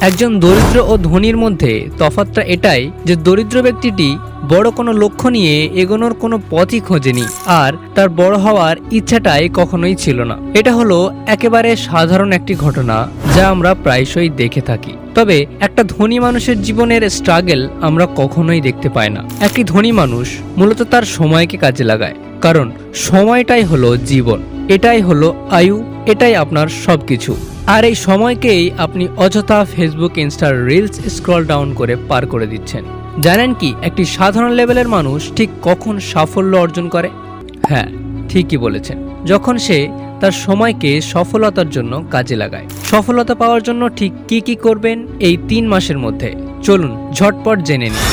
একজন দরিদ্র ও ধনীর মধ্যে তফাৎটা এটাই যে দরিদ্র ব্যক্তিটি বড় কোনো লক্ষ্য নিয়ে এগোনোর কোনো পথই খোঁজেনি, আর তার বড় হওয়ার ইচ্ছাটাই কখনোই ছিল না। এটা হলো একেবারে সাধারণ একটি ঘটনা যা আমরা প্রায়শই দেখে থাকি। তবে একটা ধনী মানুষের জীবনের স্ট্রাগল আমরা কখনোই দেখতে পাই না। একটি ধনী মানুষ মূলত তার সময়কে কাজে লাগায়, কারণ সময়টাই হলো জীবন, এটাই হলো আয়ু, এটাই আপনার সবকিছু। আর এই সময়কেই আপনি অযথা ফেসবুক, ইনস্টার রিলস স্ক্রল ডাউন করে পার করে দিচ্ছেন। জানেন কি একটি সাধারণ লেভেলের মানুষ ঠিক কখন সাফল্য অর্জন করে? হ্যাঁ, ঠিকই বলেছেন, যখন সে তার সময়কে সফলতার জন্য কাজে লাগায়। সফলতা পাওয়ার জন্য ঠিক কি কি করবেন এই 3 মাসের মধ্যে চলুন ঝটপট জেনে নিই।